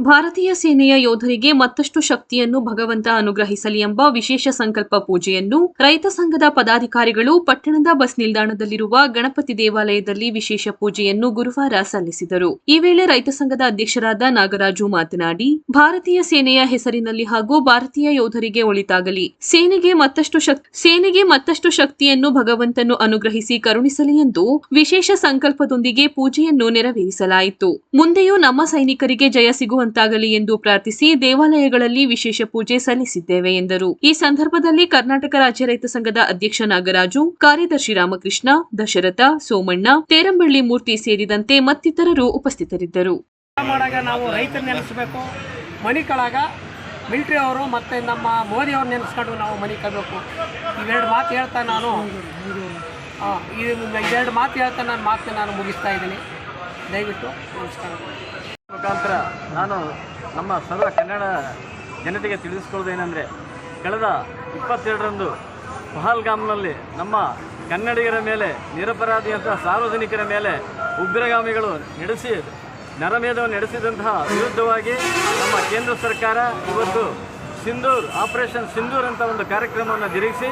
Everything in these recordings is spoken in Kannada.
ಭಾರತೀಯ ಸೇನೆಯ ಯೋಧರಿಗೆ ಮತ್ತಷ್ಟು ಶಕ್ತಿಯನ್ನು ಭಗವಂತ ಅನುಗ್ರಹಿಸಲಿ ಎಂಬ ವಿಶೇಷ ಸಂಕಲ್ಪ ಪೂಜೆಯನ್ನು ರೈತ ಸಂಘದ ಪದಾಧಿಕಾರಿಗಳು ಪಟ್ಟಣದ ಬಸ್ ನಿಲ್ದಾಣದಲ್ಲಿರುವ ಗಣಪತಿ ದೇವಾಲಯದಲ್ಲಿ ವಿಶೇಷ ಪೂಜೆಯನ್ನು ಗುರುವಾರ ಸಲ್ಲಿಸಿದರು. ಈ ವೇಳೆ ರೈತ ಸಂಘದ ಅಧ್ಯಕ್ಷರಾದ ನಾಗರಾಜು ಮಾತನಾಡಿ, ಭಾರತೀಯ ಸೇನೆಯ ಹೆಸರಿನಲ್ಲಿ ಹಾಗೂ ಭಾರತೀಯ ಯೋಧರಿಗೆ ಒಳಿತಾಗಲಿ, ಸೇನೆಗೆ ಮತ್ತಷ್ಟು ಶಕ್ತಿಯನ್ನು ಭಗವಂತನು ಅನುಗ್ರಹಿಸಿ ಕರುಣಿಸಲಿ ಎಂದು ವಿಶೇಷ ಸಂಕಲ್ಪದೊಂದಿಗೆ ಪೂಜೆಯನ್ನು ನೆರವೇರಿಸಲಾಯಿತು. ಮುಂದೆಯೂ ನಮ್ಮ ಸೈನಿಕರಿಗೆ ಜಯ ಸಿಗುವಂತಾಗಲಿ ಎಂದು ಪ್ರಾರ್ಥಿಸಿ ದೇವಾಲಯಗಳಲ್ಲಿ ವಿಶೇಷ ಪೂಜೆ ಸಲ್ಲಿಸಿದ್ದೇವೆ ಎಂದರು. ಈ ಸಂದರ್ಭದಲ್ಲಿ ಕರ್ನಾಟಕ ರಾಜ್ಯ ರೈತ ಸಂಘದ ಅಧ್ಯಕ್ಷ ನಾಗರಾಜು, ಕಾರ್ಯದರ್ಶಿ ರಾಮಕೃಷ್ಣ, ದಶರಥ, ಸೋಮಣ್ಣ, ತೇರಂಬಳ್ಳಿ ಮೂರ್ತಿ ಸೇರಿದಂತೆ ಮತ್ತಿತರರು ಉಪಸ್ಥಿತರಿದ್ದರು. ನಾವು ರೈತರ ನೆನೆಸಬೇಕು, ಮನಿ ಕಳಾಗ ಮಿಲಿಟರಿ ಅವರು ಮತ್ತು ನಮ್ಮ ಮೋದಿ ಅವ್ರು ನೆನೆಸ್ಕೊಂಡು ನಾವು ಮನಿ ಕಳಬೇಕು. ಇವೆರಡು ಮಾತು ಹೇಳ್ತಾ ನಾನು ಮಾತನ್ನ ಮುಗಿಸ್ತಾ ಇದ್ದೀನಿ. ದಯವಿಟ್ಟು ನಮಸ್ಕಾರ. ಮುಖಾಂತರ ನಾನು ನಮ್ಮ ಸರ್ವ ಕನ್ನಡ ಜನತೆಗೆ ತಿಳಿಸ್ಕೊಳ್ಳೋದೇನೆಂದರೆ, ಕಳೆದ 22ರಂದು ಪಹಲ್ಗಾಮ್ನಲ್ಲಿ ನಮ್ಮ ಕನ್ನಡಿಗರ ಮೇಲೆ, ನಿರಪರಾಧಿಯಂತಹ ಸಾರ್ವಜನಿಕರ ಮೇಲೆ ಉಗ್ರಗಾಮಿಗಳು ನರಮೇಧವನ್ನು ನಡೆಸಿದಂತಹ ವಿರುದ್ಧವಾಗಿ ನಮ್ಮ ಕೇಂದ್ರ ಸರ್ಕಾರ ಇವತ್ತು ಆಪರೇಷನ್ ಸಿಂಧೂರ್ ಅಂತ ಒಂದು ಕಾರ್ಯಕ್ರಮವನ್ನು ಜರುಗಿಸಿ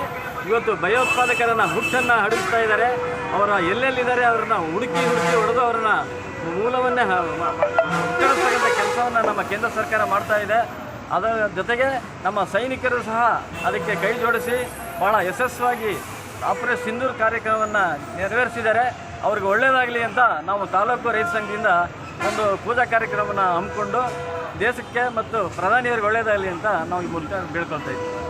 ಇವತ್ತು ಭಯೋತ್ಪಾದಕರನ್ನು ಹುಟ್ಟನ್ನು ಹಡಿಸ್ತಾ ಇದ್ದಾರೆ. ಅವರ ಎಲ್ಲೆಲ್ಲಿದ್ದಾರೆ ಅವರನ್ನು ಹುಡುಕಿ ಹೊಡೆದು ಅವರನ್ನ ಮೂಲವನ್ನೇ ಹುಟ್ಟತಕ್ಕಂಥ ಕೆಲಸವನ್ನು ನಮ್ಮ ಕೇಂದ್ರ ಸರ್ಕಾರ ಮಾಡ್ತಾ ಇದೆ. ಅದರ ಜೊತೆಗೆ ನಮ್ಮ ಸೈನಿಕರು ಸಹ ಅದಕ್ಕೆ ಕೈ ಜೋಡಿಸಿ ಭಾಳ ಯಶಸ್ವಿಯಾಗಿ ಆಪರೇಷನ್ ಸಿಂಧೂರ್ ಕಾರ್ಯಕ್ರಮವನ್ನು ನೆರವೇರಿಸಿದ್ದಾರೆ. ಅವ್ರಿಗೆ ಒಳ್ಳೆಯದಾಗಲಿ ಅಂತ ನಾವು ತಾಲೂಕು ರೈತ ಸಂಘದಿಂದ ಒಂದು ಪೂಜಾ ಕಾರ್ಯಕ್ರಮವನ್ನು ಹಮ್ಮಿಕೊಂಡು ದೇಶಕ್ಕೆ ಮತ್ತು ಪ್ರಧಾನಿಯವರಿಗೆ ಒಳ್ಳೆಯದಾಗಲಿ ಅಂತ ನಾವು ಈ ಮೂಲಕ ಬೇಡ್ಕೊಳ್ತಾ ಇದ್ದೀವಿ.